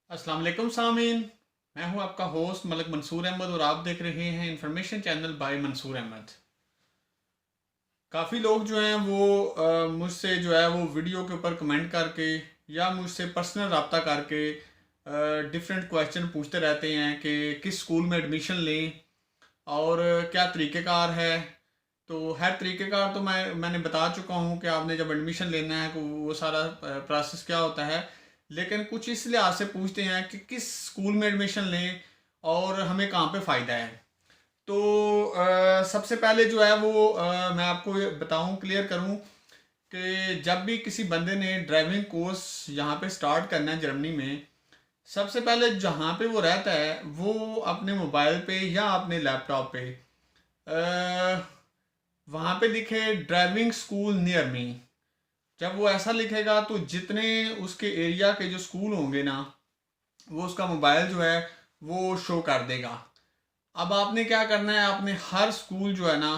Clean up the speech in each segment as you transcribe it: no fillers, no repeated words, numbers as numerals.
अस्सलाम वालेकुम सामीन। मैं हूं आपका होस्ट मलक मंसूर अहमद और आप देख रहे हैं information channel by Mansoor Ahmed. काफ़ी लोग जो हैं वो मुझसे जो है वो वीडियो के ऊपर कमेंट करके या मुझसे पर्सनल रब्ता करके डिफरेंट क्वेश्चन पूछते रहते हैं कि किस स्कूल में एडमिशन लें और क्या तरीक़ेकार है। तो हर तरीक़ेकार तो मैंने बता चुका हूँ कि आपने जब एडमिशन लेना है तो वो सारा प्रोसेस क्या होता है। लेकिन कुछ इस लिहाज से पूछते हैं कि किस स्कूल में एडमिशन लें और हमें कहाँ पे फ़ायदा है। तो सबसे पहले जो है वो मैं आपको ये बताऊं, क्लियर करूं कि जब भी किसी बंदे ने ड्राइविंग कोर्स यहाँ पे स्टार्ट करना है जर्मनी में, सबसे पहले जहाँ पे वो रहता है वो अपने मोबाइल पे या अपने लैपटॉप पे वहाँ पे लिखे ड्राइविंग स्कूल नियर मी। जब वो ऐसा लिखेगा तो जितने उसके एरिया के जो स्कूल होंगे ना, वो उसका मोबाइल जो है वो शो कर देगा। अब आपने क्या करना है, आपने हर स्कूल जो है ना,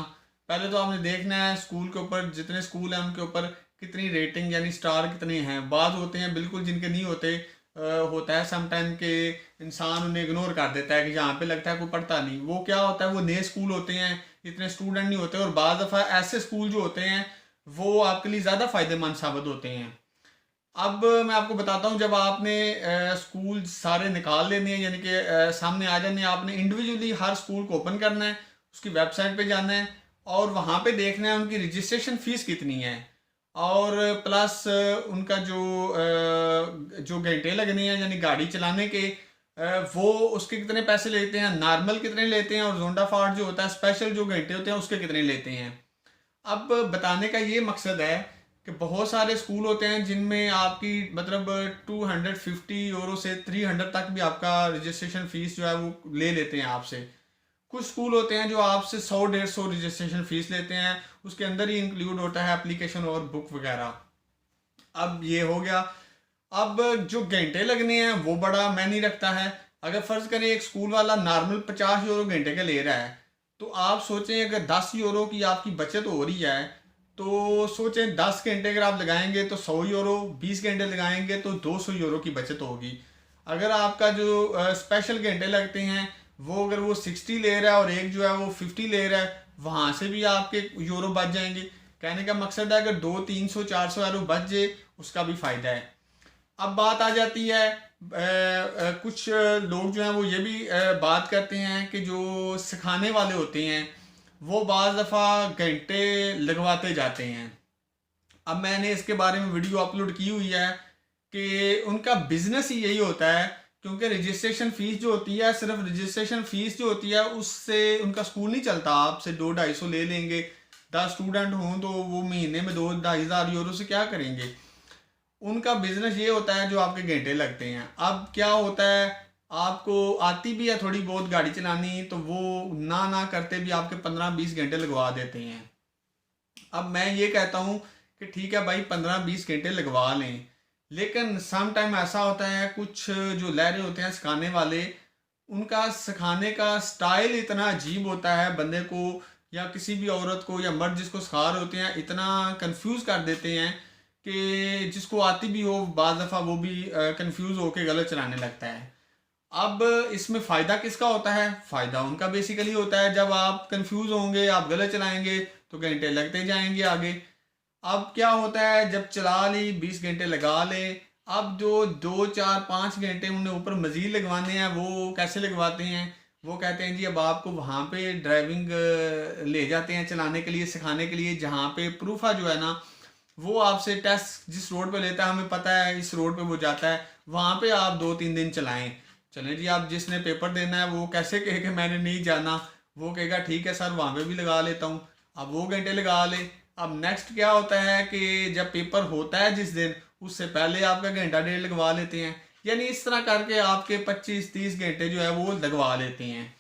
पहले तो आपने देखना है स्कूल के ऊपर, जितने स्कूल हैं उनके ऊपर कितनी रेटिंग यानी स्टार कितने हैं। बाद होते हैं बिल्कुल जिनके नहीं होते, होता है समटाइम के इंसान उन्हें इग्नोर कर देता है कि जहाँ पे लगता है कोई पढ़ता नहीं। वो क्या होता है, वो नए स्कूल होते हैं, इतने स्टूडेंट नहीं होते, और बाद दफ़ा ऐसे स्कूल जो होते हैं वो आपके लिए ज़्यादा फ़ायदेमंद साबित होते हैं। अब मैं आपको बताता हूँ, जब आपने स्कूल सारे निकाल लेने हैं यानी कि सामने आ जाने हैं, आपने इंडिविजुअली हर स्कूल को ओपन करना है, उसकी वेबसाइट पे जाना है और वहाँ पे देखना है उनकी रजिस्ट्रेशन फ़ीस कितनी है, और प्लस उनका जो घंटे लगने हैं यानी गाड़ी चलाने के, वो उसके कितने पैसे लेते हैं, नॉर्मल कितने लेते हैं, और जोंडा फाट जो होता है स्पेशल जो घंटे होते हैं उसके कितने लेते हैं। अब बताने का ये मकसद है कि बहुत सारे स्कूल होते हैं जिनमें आपकी मतलब 250 यूरो से 300 तक भी आपका रजिस्ट्रेशन फीस जो है वो ले लेते हैं आपसे। कुछ स्कूल होते हैं जो आपसे 100-150 रजिस्ट्रेशन फीस लेते हैं, उसके अंदर ही इंक्लूड होता है एप्लीकेशन और बुक वगैरह। अब ये हो गया। अब जो घंटे लगने हैं वो बड़ा मैनी रखता है। अगर फ़र्ज़ करें एक स्कूल वाला नॉर्मल 50 यूरो घंटे का ले रहा है, तो आप सोचें अगर 10 यूरो की आपकी बचत हो रही है, तो सोचें 10 घंटे अगर आप लगाएंगे तो 100 यूरो, 20 घंटे लगाएंगे तो 200 यूरो की बचत होगी। अगर आपका जो स्पेशल घंटे लगते हैं वो अगर वो 60 ले रहा है और एक जो है वो 50 ले रहा है, वहाँ से भी आपके यूरो बच जाएंगे। कहने का मकसद है अगर 200-300-400 यूरो बच जाए उसका भी फ़ायदा है। अब बात आ जाती है, कुछ लोग जो हैं वो ये भी बात करते हैं कि जो सिखाने वाले होते हैं वो बाज़ दफ़ा घंटे लगवाते जाते हैं। अब मैंने इसके बारे में वीडियो अपलोड की हुई है कि उनका बिजनेस ही यही होता है, क्योंकि रजिस्ट्रेशन फीस जो होती है, सिर्फ रजिस्ट्रेशन फीस जो होती है उससे उनका स्कूल नहीं चलता। आपसे 200-250 ले लेंगे, 10 स्टूडेंट हों तो वो महीने में 2-2,500 यूरो से क्या करेंगे। उनका बिजनेस ये होता है जो आपके घंटे लगते हैं। अब क्या होता है, आपको आती भी है थोड़ी बहुत गाड़ी चलानी, तो वो ना ना करते भी आपके 15-20 घंटे लगवा देते हैं। अब मैं ये कहता हूँ कि ठीक है भाई 15-20 घंटे लगवा लें, लेकिन सम टाइम ऐसा होता है कुछ जो लहरे होते हैं सिखाने वाले, उनका सिखाने का स्टाइल इतना अजीब होता है, बंदे को या किसी भी औरत को या मर्द जिसको सिखा रहे होते हैं इतना कंफ्यूज कर देते हैं कि जिसको आती भी हो बाज़ दफ़ा वो भी कंफ्यूज होकर गलत चलाने लगता है। अब इसमें फ़ायदा किसका होता है? फ़ायदा उनका बेसिकली होता है, जब आप कंफ्यूज होंगे, आप गलत चलाएंगे तो घंटे लगते जाएंगे आगे। अब क्या होता है, जब चला ली 20 घंटे लगा ले, अब जो 2-4-5 घंटे उन्हें ऊपर मज़ीद लगवाने हैं वो कैसे लगवाते हैं? वो कहते हैं जी अब आपको वहाँ पे ड्राइविंग ले जाते हैं चलाने के लिए, सिखाने के लिए, जहाँ पे प्रूफा जो है ना वो आपसे टेस्ट जिस रोड पे लेता है, हमें पता है इस रोड पे वो जाता है, वहाँ पे आप 2-3 दिन चलाएं। चलें जी, आप जिसने पेपर देना है वो कैसे कहे कि मैंने नहीं जाना, वो कहेगा ठीक है सर वहाँ पे भी लगा लेता हूँ। अब वो घंटे लगा ले। अब नेक्स्ट क्या होता है कि जब पेपर होता है जिस दिन, उससे पहले आपका घंटा डेढ़ लगवा लेते हैं। यानी इस तरह करके आपके 25-30 घंटे जो है वो लगवा लेते हैं।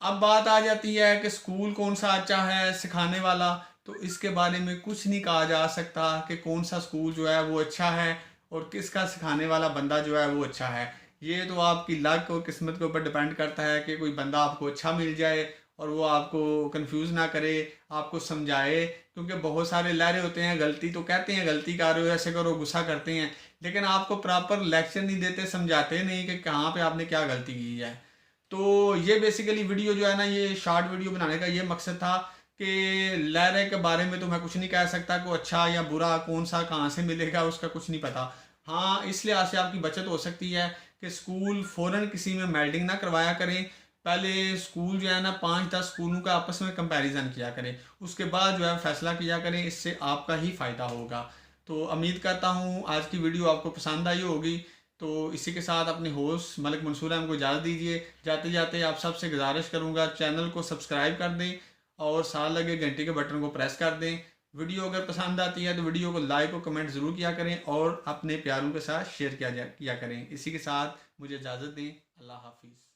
अब बात आ जाती है कि स्कूल कौन सा अच्छा है सिखाने वाला, तो इसके बारे में कुछ नहीं कहा जा सकता कि कौन सा स्कूल जो है वो अच्छा है और किसका सिखाने वाला बंदा जो है वो अच्छा है। ये तो आपकी लक और किस्मत के ऊपर डिपेंड करता है कि कोई बंदा आपको अच्छा मिल जाए और वो आपको कंफ्यूज ना करे, आपको समझाए। क्योंकि बहुत सारे लहरे होते हैं, गलती तो कहते हैं गलती कर रहे हो ऐसे करो, गुस्सा करते हैं, लेकिन आपको प्रॉपर लेक्चर नहीं देते, समझाते नहीं कि कहाँ पे आपने क्या गलती की है। तो ये बेसिकली वीडियो जो है ना, ये शॉर्ट वीडियो बनाने का ये मकसद था कि लहरें के बारे में तो मैं कुछ नहीं कह सकता, को अच्छा या बुरा कौन सा कहाँ से मिलेगा उसका कुछ नहीं पता। हाँ, इस लिहाज से आपकी बचत हो सकती है कि स्कूल फ़ौरन किसी में मेल्डिंग ना करवाया करें। पहले स्कूल जो है ना 5-10 स्कूलों का आपस में कंपैरिजन किया करें, उसके बाद जो है फैसला किया करें, इससे आपका ही फ़ायदा होगा। तो उम्मीद करता हूँ आज की वीडियो आपको पसंद आई होगी। तो इसी के साथ अपने होस्ट मलिक मंसूर अहमद को इजाज़त दीजिए। जाते जाते आप सबसे गुजारिश करूँगा चैनल को सब्सक्राइब कर दें और साथ लगे घंटी के बटन को प्रेस कर दें। वीडियो अगर पसंद आती है तो वीडियो को लाइक और कमेंट ज़रूर किया करें और अपने प्यारों के साथ शेयर किया करें। इसी के साथ मुझे इजाज़त दें। अल्लाह हाफिज़।